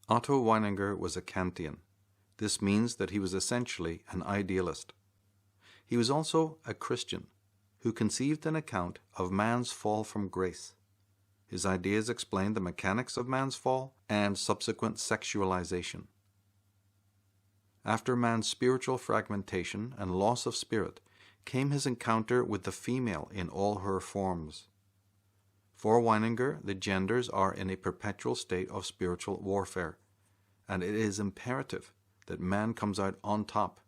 Otto Weininger was a Kantian. This means that he was essentially an idealist. He was also a Christian who conceived an account of man's fall from grace. His ideas explained the mechanics of man's fall and subsequent sexualization. After man's spiritual fragmentation and loss of spirit came his encounter with the female in all her forms. For Weininger, the genders are in a perpetual state of spiritual warfare, and it is imperative that man comes out on top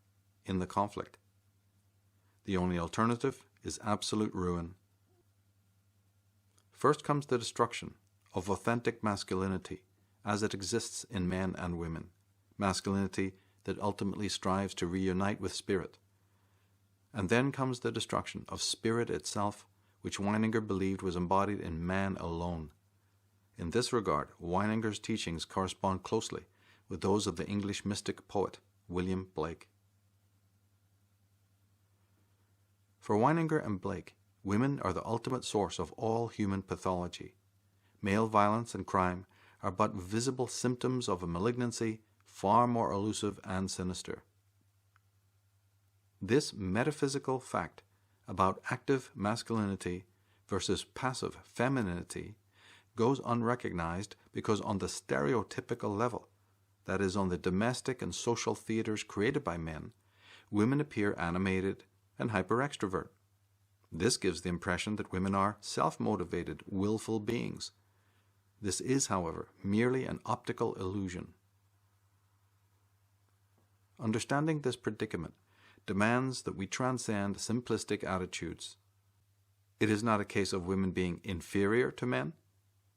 in the conflict. The only alternative is absolute ruin. First comes the destruction of authentic masculinity as it exists in men and women, masculinity that ultimately strives to reunite with spirit. And then comes the destruction of spirit itself, which Weininger believed was embodied in man alone. In this regard, Weininger's teachings correspond closely with those of the English mystic poet William Blake. For Weininger and Blake, women are the ultimate source of all human pathology. Male violence and crime are but visible symptoms of a malignancy far more elusive and sinister. This metaphysical fact about active masculinity versus passive femininity goes unrecognized because on the stereotypical level, that is, on the domestic and social theaters created by men, women appear animated and hyper-extrovert. This gives the impression that women are self-motivated, willful beings. This is, however, merely an optical illusion. Understanding this predicament demands that we transcend simplistic attitudes. It is not a case of women being inferior to men.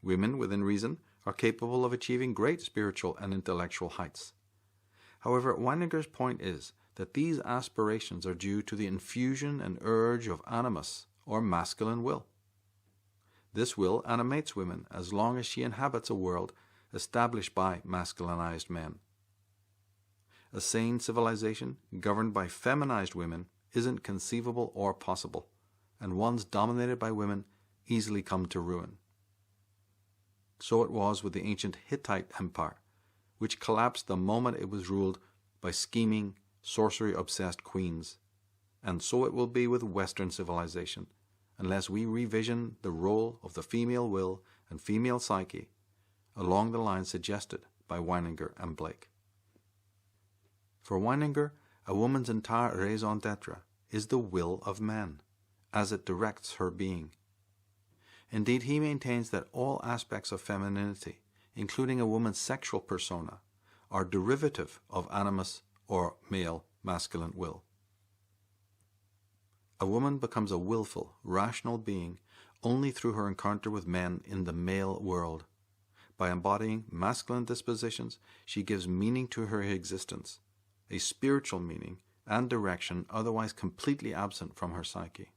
Women, within reason, are capable of achieving great spiritual and intellectual heights. However, Weininger's point is that these aspirations are due to the infusion and urge of animus, or masculine will. This will animates women as long as she inhabits a world established by masculinized men. A sane civilization governed by feminized women isn't conceivable or possible, and ones dominated by women easily come to ruin. So it was with the ancient Hittite Empire, which collapsed the moment it was ruled by scheming, sorcery-obsessed queens. And so it will be with Western civilization, unless we revision the role of the female will and female psyche along the lines suggested by Weininger and Blake. For Weininger, a woman's entire raison d'etre is the will of man, as it directs her being. Indeed, he maintains that all aspects of femininity, including a woman's sexual persona, are derivative of animus or male masculine will. A woman becomes a willful, rational being only through her encounter with men in the male world. By embodying masculine dispositions, she gives meaning to her existence, a spiritual meaning and direction otherwise completely absent from her psyche.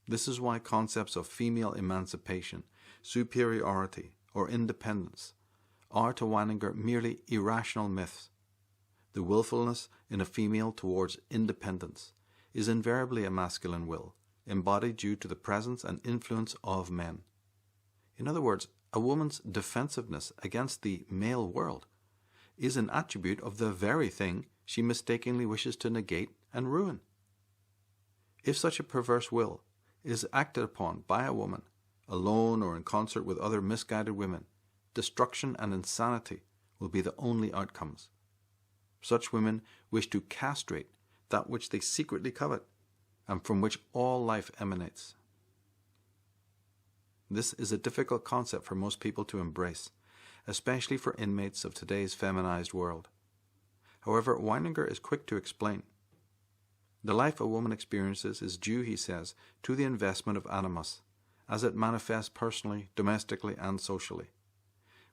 This is why concepts of female emancipation, superiority, or independence are to Weininger merely irrational myths. The willfulness in a female towards independence is invariably a masculine will, embodied due to the presence and influence of men. In other words, a woman's defensiveness against the male world is an attribute of the very thing she mistakenly wishes to negate and ruin. If such a perverse will is acted upon by a woman, alone or in concert with other misguided women, destruction and insanity will be the only outcomes. Such women wish to castrate that which they secretly covet, and from which all life emanates. This is a difficult concept for most people to embrace, especially for inmates of today's feminized world. However, Weininger is quick to explain. The life a woman experiences is due, he says, to the investment of animus, as it manifests personally, domestically, and socially.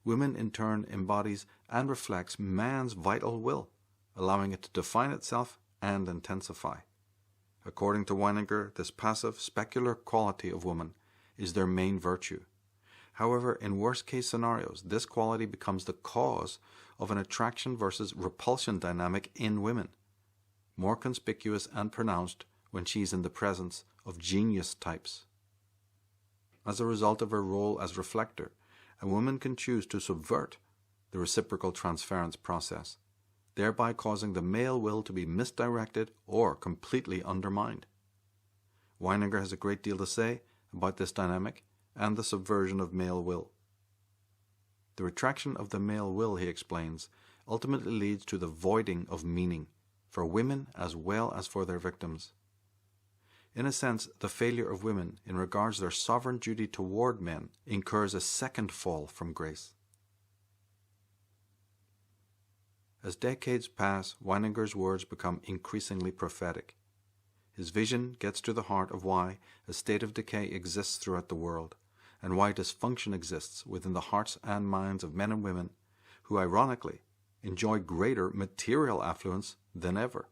Women, in turn, embodies and reflects man's vital will, allowing it to define itself and intensify. According to Weininger, this passive, specular quality of woman is their main virtue. However, in worst-case scenarios, this quality becomes the cause of an attraction versus repulsion dynamic in women, more conspicuous and pronounced when she's in the presence of genius types. As a result of her role as reflector, a woman can choose to subvert the reciprocal transference process, thereby causing the male will to be misdirected or completely undermined. Weininger has a great deal to say about this dynamic and the subversion of male will. The retraction of the male will, he explains, ultimately leads to the voiding of meaning, for women as well as for their victims. In a sense, the failure of women in regards to their sovereign duty toward men incurs a second fall from grace. As decades pass, Weininger's words become increasingly prophetic. His vision gets to the heart of why a state of decay exists throughout the world, and why dysfunction exists within the hearts and minds of men and women who, ironically, enjoy greater material affluence than ever.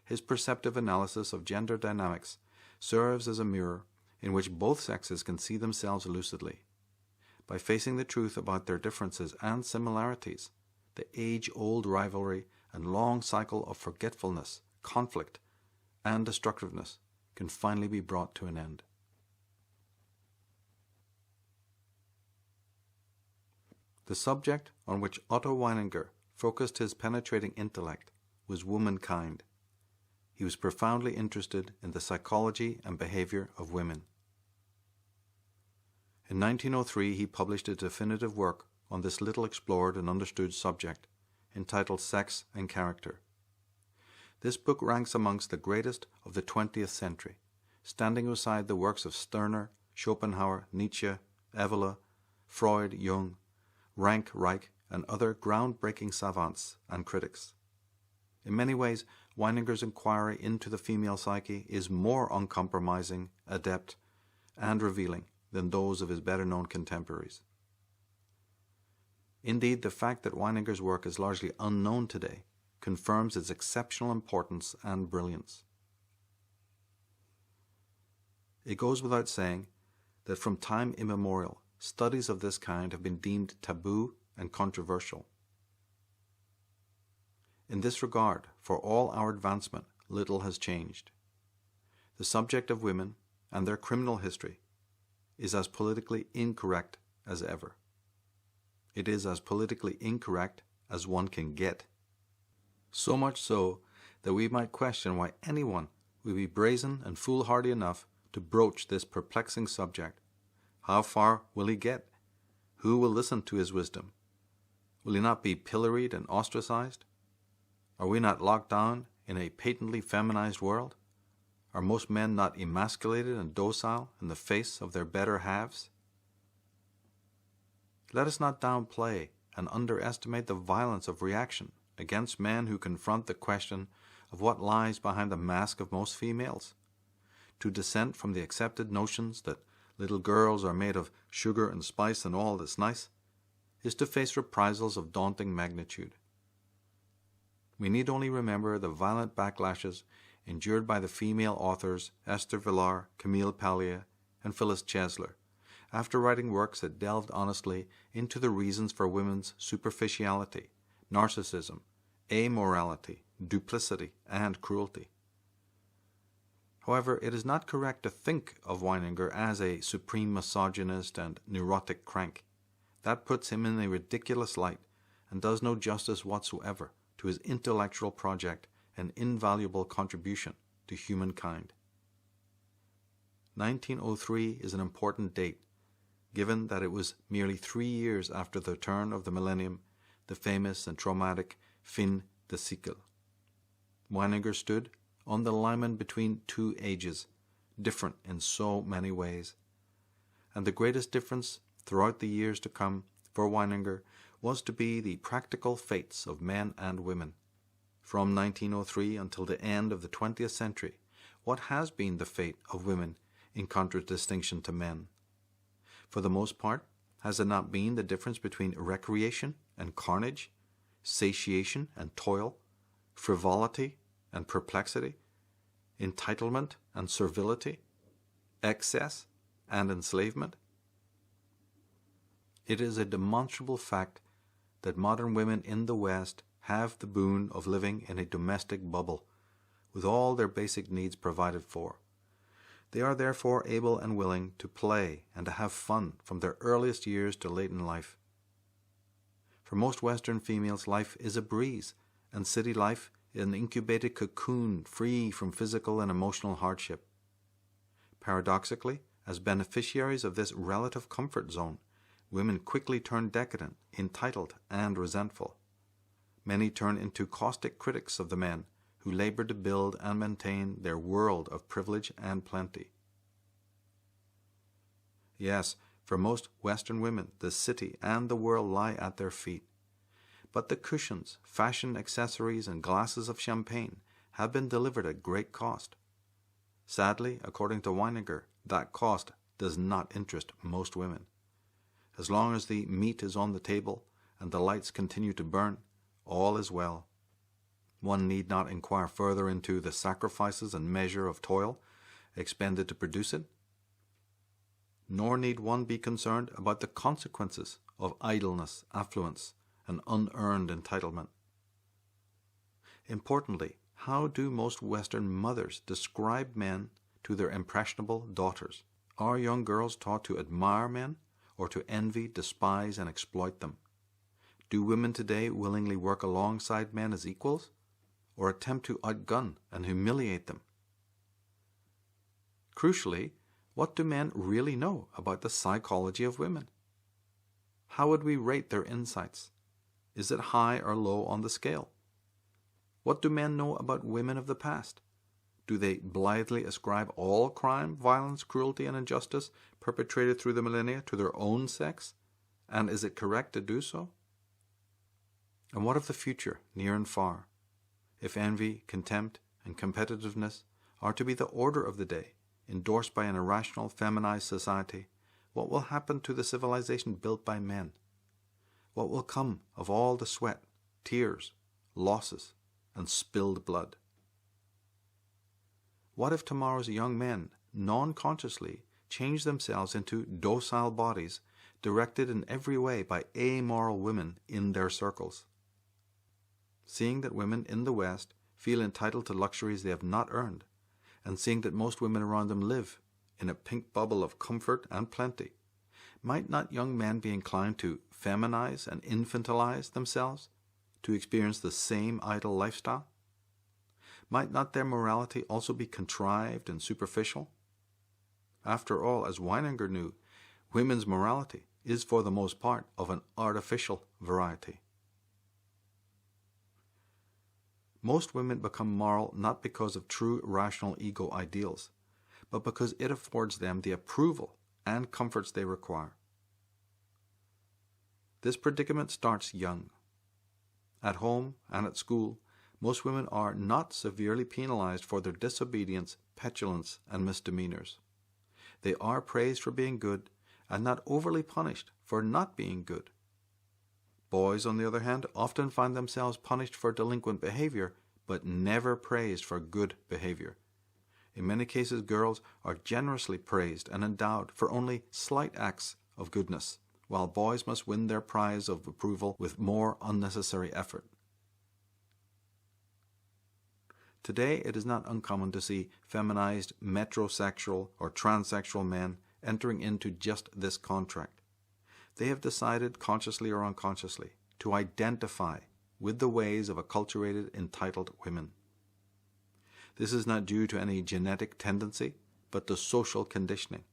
His perceptive analysis of gender dynamics serves as a mirror in which both sexes can see themselves lucidly. By facing the truth about their differences and similarities, the age-old rivalry and long cycle of forgetfulness, conflict, and destructiveness can finally be brought to an end. The subject on which Otto Weininger focused his penetrating intellect was womankind. He was profoundly interested in the psychology and behavior of women. In 1903, he published a definitive work on this little explored and understood subject, entitled Sex and Character. This book ranks amongst the greatest of the 20th century, standing beside the works of Stirner, Schopenhauer, Nietzsche, Evola, Freud, Jung, Rank, Reich, and other groundbreaking savants and critics. In many ways, Weininger's inquiry into the female psyche is more uncompromising, adept, and revealing than those of his better-known contemporaries. Indeed, the fact that Weininger's work is largely unknown today confirms its exceptional importance and brilliance. It goes without saying that from time immemorial, studies of this kind have been deemed taboo and controversial. In this regard, for all our advancement, little has changed. The subject of women and their criminal history is as politically incorrect as ever. It is as politically incorrect as one can get. So much so that we might question why anyone would be brazen and foolhardy enough to broach this perplexing subject. How far will he get? Who will listen to his wisdom? Will he not be pilloried and ostracized? Are we not locked down in a patently feminized world? Are most men not emasculated and docile in the face of their better halves? Let us not downplay and underestimate the violence of reaction against men who confront the question of what lies behind the mask of most females. To dissent from the accepted notions that little girls are made of sugar and spice and all that's nice is to face reprisals of daunting magnitude. We need only remember the violent backlashes endured by the female authors Esther Villar, Camille Paglia, and Phyllis Chesler, after writing works that delved honestly into the reasons for women's superficiality, narcissism, amorality, duplicity, and cruelty. However, it is not correct to think of Weininger as a supreme misogynist and neurotic crank. That puts him in a ridiculous light and does no justice whatsoever to his intellectual project and invaluable contribution to humankind. 1903 is an important date, given that it was merely 3 years after the turn of the millennium, the famous and traumatic fin de siècle. Weininger stood on the lineman between two ages, different in so many ways. And the greatest difference throughout the years to come for Weininger was to be the practical fates of men and women. From 1903 until the end of the 20th century, what has been the fate of women in contradistinction to men? For the most part, has it not been the difference between recreation and carnage, satiation and toil, frivolity and perplexity, entitlement and servility, excess and enslavement? It is a demonstrable fact that modern women in the West have the boon of living in a domestic bubble, with all their basic needs provided for. They are therefore able and willing to play and to have fun from their earliest years to late in life. For most Western females, life is a breeze, and city life an incubated cocoon free from physical and emotional hardship. Paradoxically, as beneficiaries of this relative comfort zone, women quickly turn decadent, entitled, and resentful. Many turn into caustic critics of the men who labor to build and maintain their world of privilege and plenty. Yes, for most Western women, the city and the world lie at their feet. But the cushions, fashion accessories, and glasses of champagne have been delivered at great cost. Sadly, according to Weininger, that cost does not interest most women. As long as the meat is on the table and the lights continue to burn, all is well. One need not inquire further into the sacrifices and measure of toil expended to produce it, nor need one be concerned about the consequences of idleness, affluence, and unearned entitlement. Importantly, how do most Western mothers describe men to their impressionable daughters? Are young girls taught to admire men or to envy, despise, and exploit them? Do women today willingly work alongside men as equals, or attempt to outgun and humiliate them? Crucially, what do men really know about the psychology of women? How would we rate their insights? Is it high or low on the scale? What do men know about women of the past? Do they blithely ascribe all crime, violence, cruelty, and injustice perpetrated through the millennia to their own sex? And is it correct to do so? And what of the future, near and far? If envy, contempt, and competitiveness are to be the order of the day, endorsed by an irrational, feminized society, what will happen to the civilization built by men? What will come of all the sweat, tears, losses, and spilled blood? What if tomorrow's young men, non-consciously, change themselves into docile bodies, directed in every way by amoral women in their circles? Seeing that women in the West feel entitled to luxuries they have not earned, and seeing that most women around them live in a pink bubble of comfort and plenty, might not young men be inclined to feminize and infantilize themselves to experience the same idle lifestyle? Might not their morality also be contrived and superficial? After all, as Weininger knew, women's morality is for the most part of an artificial variety. Most women become moral not because of true rational ego ideals, but because it affords them the approval and comforts they require. This predicament starts young. At home and at school, most women are not severely penalized for their disobedience, petulance, and misdemeanors. They are praised for being good and not overly punished for not being good. Boys, on the other hand, often find themselves punished for delinquent behavior, but never praised for good behavior. In many cases, girls are generously praised and endowed for only slight acts of goodness, while boys must win their prize of approval with more unnecessary effort. Today, it is not uncommon to see feminized metrosexual or transsexual men entering into just this contract. They have decided, consciously or unconsciously, to identify with the ways of acculturated, entitled women. This is not due to any genetic tendency, but to social conditioning.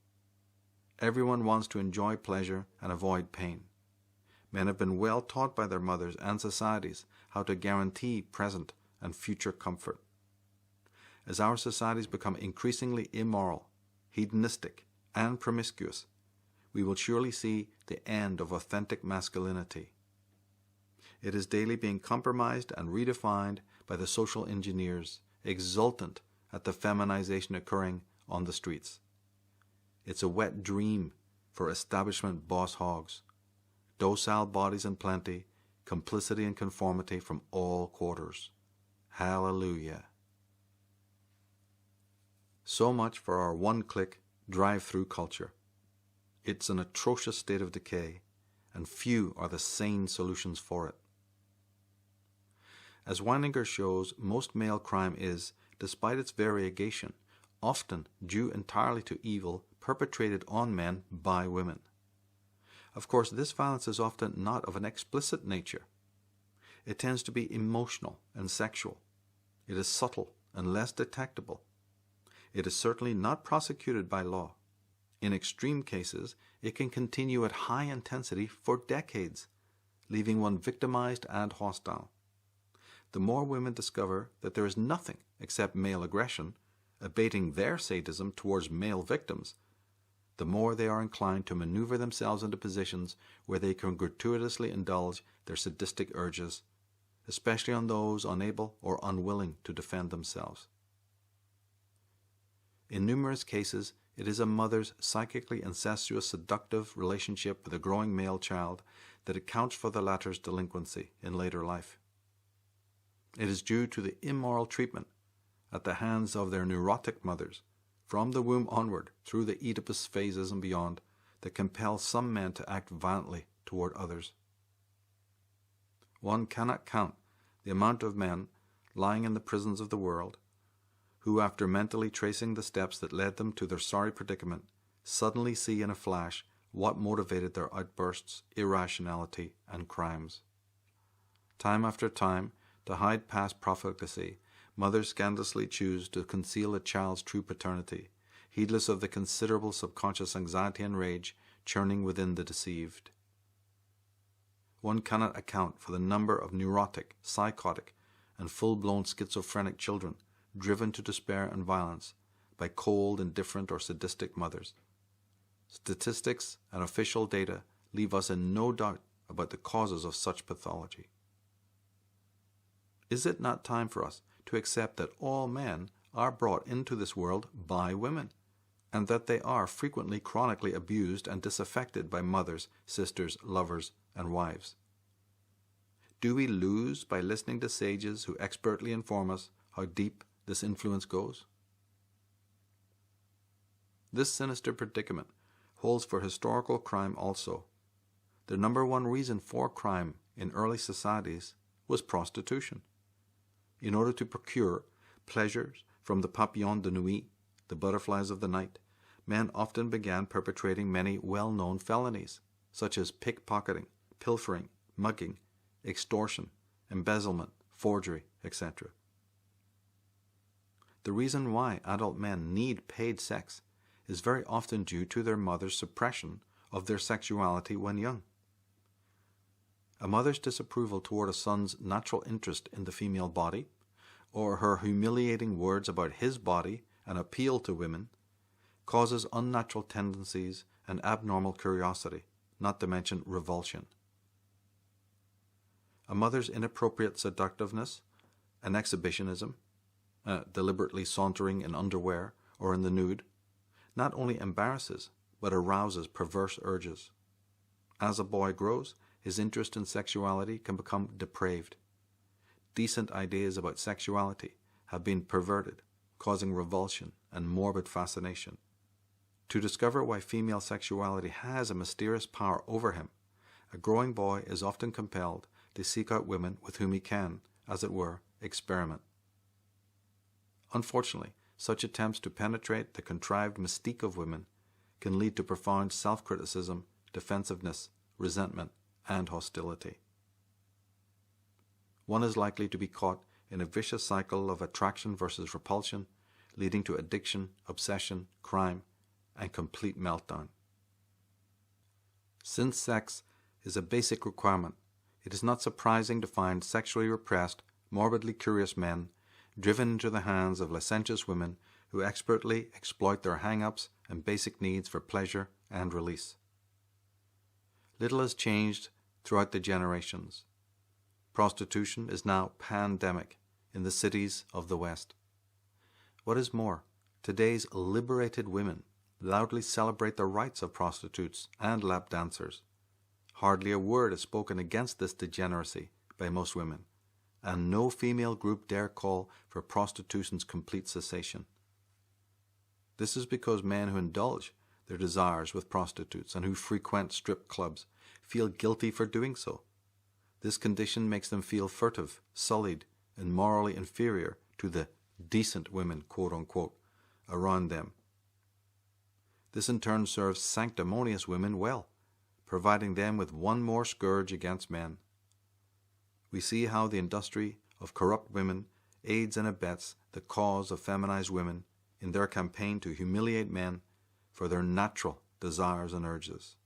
Everyone wants to enjoy pleasure and avoid pain. Men have been well taught by their mothers and societies how to guarantee present and future comfort. As our societies become increasingly immoral, hedonistic, and promiscuous, we will surely see the end of authentic masculinity. It is daily being compromised and redefined by the social engineers, exultant at the feminization occurring on the streets. It's a wet dream for establishment boss hogs. Docile bodies in plenty, complicity and conformity from all quarters. Hallelujah. So much for our one-click drive-through culture. It's an atrocious state of decay, and few are the sane solutions for it. As Weininger shows, most male crime is, despite its variegation, often due entirely to evil perpetrated on men by women. Of course, this violence is often not of an explicit nature. It tends to be emotional and sexual. It is subtle and less detectable. It is certainly not prosecuted by law. In extreme cases, it can continue at high intensity for decades, leaving one victimized and hostile. The more women discover that there is nothing except male aggression, abating their sadism towards male victims, the more they are inclined to maneuver themselves into positions where they can gratuitously indulge their sadistic urges, especially on those unable or unwilling to defend themselves. In numerous cases, it is a mother's psychically incestuous seductive relationship with a growing male child that accounts for the latter's delinquency in later life. It is due to the immoral treatment at the hands of their neurotic mothers, from the womb onward through the Oedipus phases and beyond, that compels some men to act violently toward others. One cannot count the amount of men lying in the prisons of the world who, after mentally tracing the steps that led them to their sorry predicament, suddenly see in a flash what motivated their outbursts, irrationality, and crimes. Time after time, to hide past profligacy, mothers scandalously choose to conceal a child's true paternity, heedless of the considerable subconscious anxiety and rage churning within the deceived. One cannot account for the number of neurotic, psychotic, and full-blown schizophrenic children driven to despair and violence by cold, indifferent, or sadistic mothers. Statistics and official data leave us in no doubt about the causes of such pathology. Is it not time for us to accept that all men are brought into this world by women, and that they are frequently chronically abused and disaffected by mothers, sisters, lovers, and wives? Do we lose by listening to sages who expertly inform us how deep this influence goes? This sinister predicament holds for historical crime also. The number one reason for crime in early societies was prostitution. In order to procure pleasures from the papillons de nuit, the butterflies of the night, men often began perpetrating many well-known felonies, such as pickpocketing, pilfering, mugging, extortion, embezzlement, forgery, etc. The reason why adult men need paid sex is very often due to their mother's suppression of their sexuality when young. A mother's disapproval toward a son's natural interest in the female body, or her humiliating words about his body and appeal to women, causes unnatural tendencies and abnormal curiosity, not to mention revulsion. A mother's inappropriate seductiveness and exhibitionism, deliberately sauntering in underwear or in the nude, not only embarrasses but arouses perverse urges. As a boy grows, his interest in sexuality can become depraved. Decent ideas about sexuality have been perverted, causing revulsion and morbid fascination. To discover why female sexuality has a mysterious power over him, a growing boy is often compelled to seek out women with whom he can, as it were, experiment. Unfortunately, such attempts to penetrate the contrived mystique of women can lead to profound self-criticism, defensiveness, resentment, and hostility. One is likely to be caught in a vicious cycle of attraction versus repulsion, leading to addiction, obsession, crime, and complete meltdown. Since sex is a basic requirement, it is not surprising to find sexually repressed, morbidly curious men driven into the hands of licentious women who expertly exploit their hang-ups and basic needs for pleasure and release. Little has changed throughout the generations. Prostitution is now pandemic in the cities of the West. What is more, today's liberated women loudly celebrate the rights of prostitutes and lap dancers. Hardly a word is spoken against this degeneracy by most women, and no female group dare call for prostitution's complete cessation. This is because men who indulge their desires with prostitutes and who frequent strip clubs feel guilty for doing so. This condition makes them feel furtive, sullied, and morally inferior to the decent women, quote-unquote, around them. This in turn serves sanctimonious women well, providing them with one more scourge against men. We see how the industry of corrupt women aids and abets the cause of feminized women in their campaign to humiliate men for their natural desires and urges.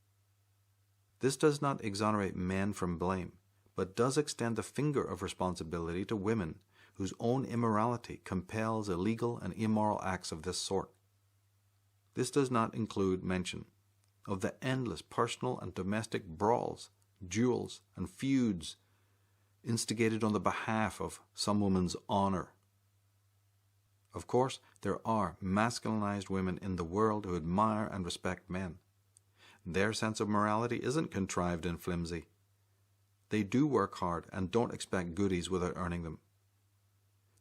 This does not exonerate men from blame, but does extend the finger of responsibility to women whose own immorality compels illegal and immoral acts of this sort. This does not include mention of the endless personal and domestic brawls, duels, and feuds instigated on the behalf of some woman's honor. Of course, there are masculinized women in the world who admire and respect men. Their sense of morality isn't contrived and flimsy. They do work hard and don't expect goodies without earning them.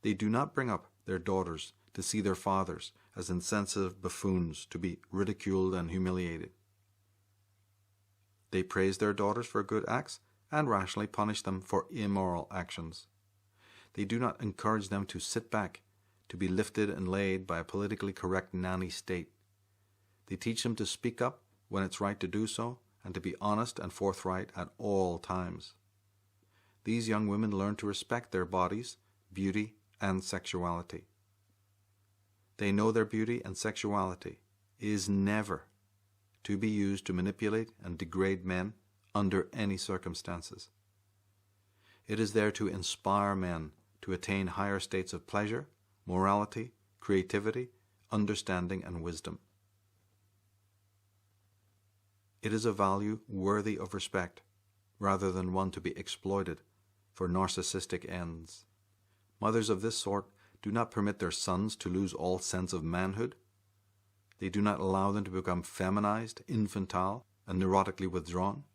They do not bring up their daughters to see their fathers as insensitive buffoons to be ridiculed and humiliated. They praise their daughters for good acts and rationally punish them for immoral actions. They do not encourage them to sit back, to be lifted and laid by a politically correct nanny state. They teach them to speak up when it's right to do so, and to be honest and forthright at all times. These young women learn to respect their bodies, beauty, and sexuality. They know their beauty and sexuality is never to be used to manipulate and degrade men under any circumstances. It is there to inspire men to attain higher states of pleasure, morality, creativity, understanding, and wisdom. It is a value worthy of respect, rather than one to be exploited for narcissistic ends. Mothers of this sort do not permit their sons to lose all sense of manhood. They do not allow them to become feminized, infantile, and neurotically withdrawn.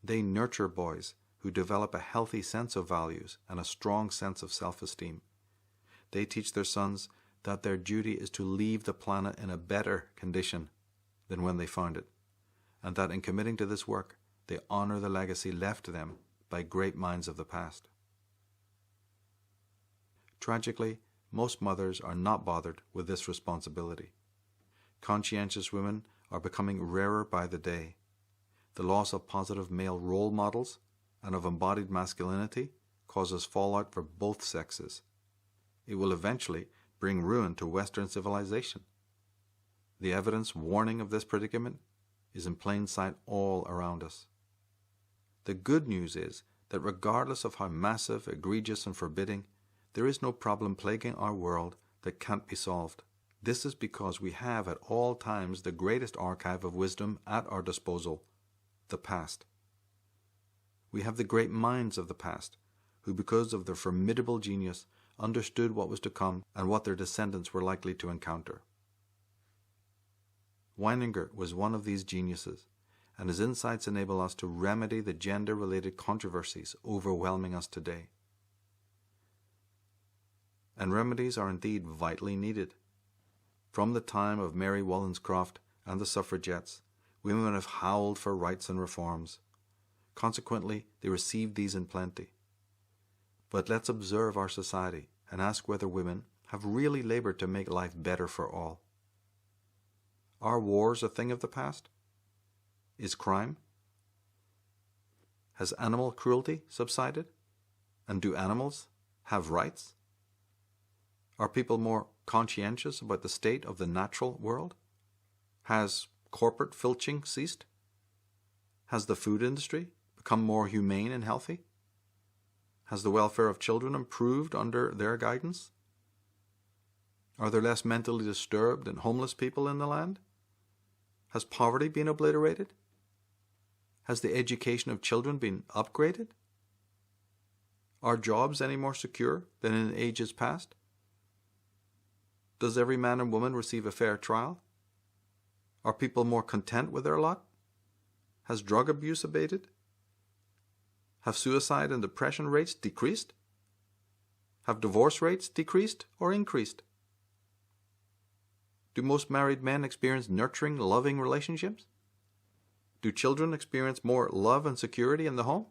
They nurture boys who develop a healthy sense of values and a strong sense of self-esteem. They teach their sons that their duty is to leave the planet in a better condition than when they found it, and that in committing to this work, they honor the legacy left to them by great minds of the past. Tragically, most mothers are not bothered with this responsibility. Conscientious women are becoming rarer by the day. The loss of positive male role models and of embodied masculinity causes fallout for both sexes. It will eventually bring ruin to Western civilization. The evidence warning of this predicament is in plain sight all around us. The good news is that regardless of how massive, egregious, and forbidding, there is no problem plaguing our world that can't be solved. This is because we have at all times the greatest archive of wisdom at our disposal, the past. We have the great minds of the past, who because of their formidable genius understood what was to come and what their descendants were likely to encounter. Weininger was one of these geniuses, and his insights enable us to remedy the gender-related controversies overwhelming us today. And remedies are indeed vitally needed. From the time of Mary Wollstonecraft and the suffragettes, women have howled for rights and reforms. Consequently, they received these in plenty. But let's observe our society and ask whether women have really labored to make life better for all. Are wars a thing of the past? Is crime? Has animal cruelty subsided? And do animals have rights? Are people more conscientious about the state of the natural world? Has corporate filching ceased? Has the food industry become more humane and healthy? Has the welfare of children improved under their guidance? Are there less mentally disturbed and homeless people in the land? Has poverty been obliterated? Has the education of children been upgraded? Are jobs any more secure than in ages past? Does every man and woman receive a fair trial? Are people more content with their lot? Has drug abuse abated? Have suicide and depression rates decreased? Have divorce rates decreased or increased? Do most married men experience nurturing, loving relationships? Do children experience more love and security in the home?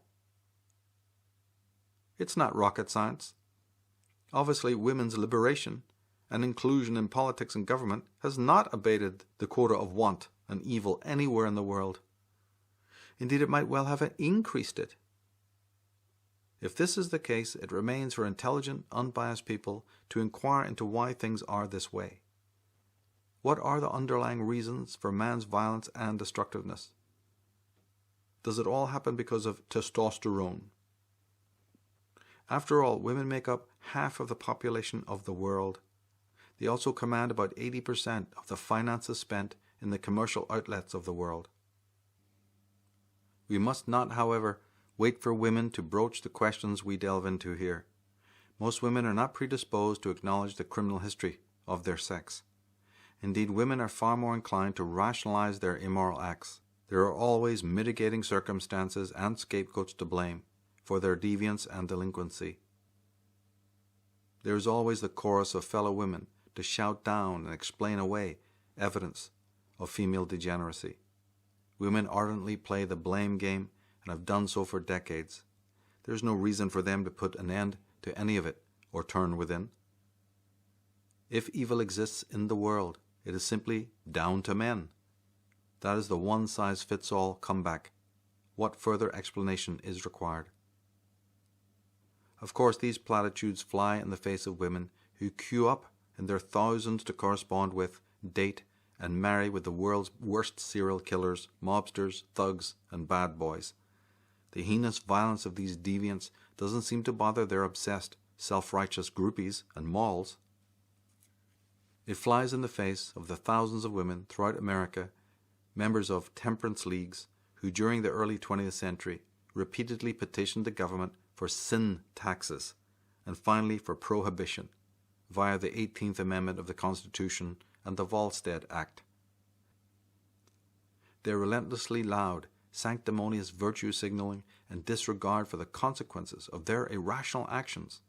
It's not rocket science. Obviously, women's liberation and inclusion in politics and government has not abated the quota of want and evil anywhere in the world. Indeed, it might well have increased it. If this is the case, it remains for intelligent, unbiased people to inquire into why things are this way. What are the underlying reasons for man's violence and destructiveness? Does it all happen because of testosterone? After all, women make up half of the population of the world. They also command about 80% of the finances spent in the commercial outlets of the world. We must not, however, wait for women to broach the questions we delve into here. Most women are not predisposed to acknowledge the criminal history of their sex. Indeed, women are far more inclined to rationalize their immoral acts. There are always mitigating circumstances and scapegoats to blame for their deviance and delinquency. There is always the chorus of fellow women to shout down and explain away evidence of female degeneracy. Women ardently play the blame game and have done so for decades. There is no reason for them to put an end to any of it or turn within. If evil exists in the world, it is simply down to men. That is the one-size-fits-all comeback. What further explanation is required? Of course, these platitudes fly in the face of women who queue up in their thousands to correspond with, date, and marry with the world's worst serial killers, mobsters, thugs, and bad boys. The heinous violence of these deviants doesn't seem to bother their obsessed, self-righteous groupies and malls. It flies in the face of the thousands of women throughout America, members of temperance leagues, who during the early 20th century repeatedly petitioned the government for sin taxes and finally for prohibition via the 18th Amendment of the Constitution and the Volstead Act. Their relentlessly loud, sanctimonious virtue signaling and disregard for the consequences of their irrational actions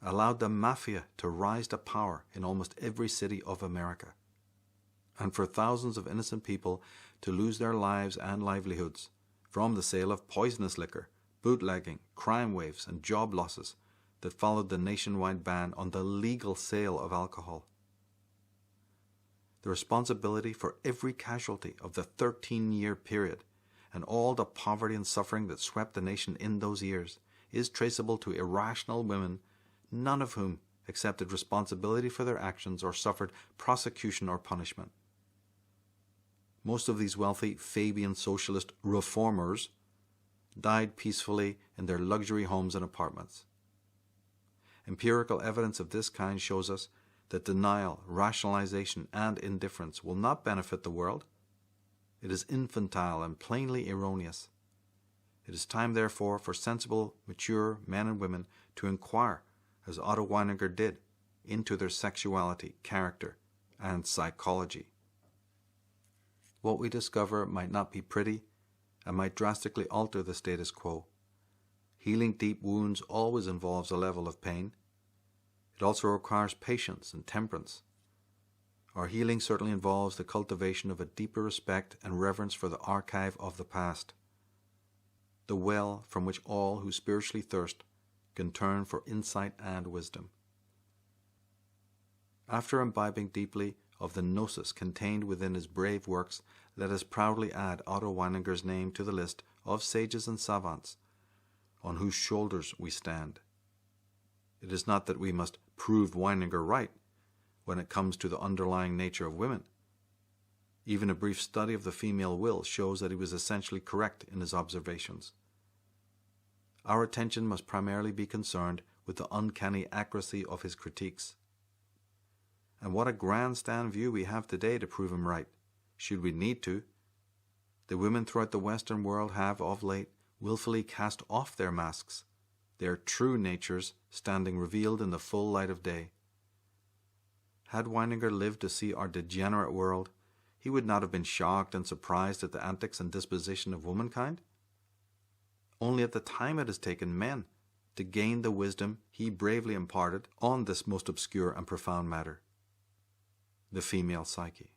allowed the mafia to rise to power in almost every city of America, and for thousands of innocent people to lose their lives and livelihoods from the sale of poisonous liquor, bootlegging, crime waves, and job losses that followed the nationwide ban on the legal sale of alcohol. The responsibility for every casualty of the 13-year period and all the poverty and suffering that swept the nation in those years is traceable to irrational women, none of whom accepted responsibility for their actions or suffered prosecution or punishment. Most of these wealthy Fabian socialist reformers died peacefully in their luxury homes and apartments. Empirical evidence of this kind shows us that denial, rationalization, and indifference will not benefit the world. It is infantile and plainly erroneous. It is time, therefore, for sensible, mature men and women to inquire, as Otto Weininger did, into their sexuality, character, and psychology. What we discover might not be pretty and might drastically alter the status quo. Healing deep wounds always involves a level of pain. It also requires patience and temperance. Our healing certainly involves the cultivation of a deeper respect and reverence for the archive of the past, the well from which all who spiritually thirst can turn for insight and wisdom. After imbibing deeply of the gnosis contained within his brave works, let us proudly add Otto Weininger's name to the list of sages and savants on whose shoulders we stand. It is not that we must prove Weininger right when it comes to the underlying nature of women. Even a brief study of the female will shows that he was essentially correct in his observations. Our attention must primarily be concerned with the uncanny accuracy of his critiques. And what a grandstand view we have today to prove him right, should we need to. The women throughout the Western world have, of late, willfully cast off their masks, their true natures standing revealed in the full light of day. Had Weininger lived to see our degenerate world, he would not have been shocked and surprised at the antics and disposition of womankind. Only at the time it has taken men to gain the wisdom he bravely imparted on this most obscure and profound matter, the female psyche.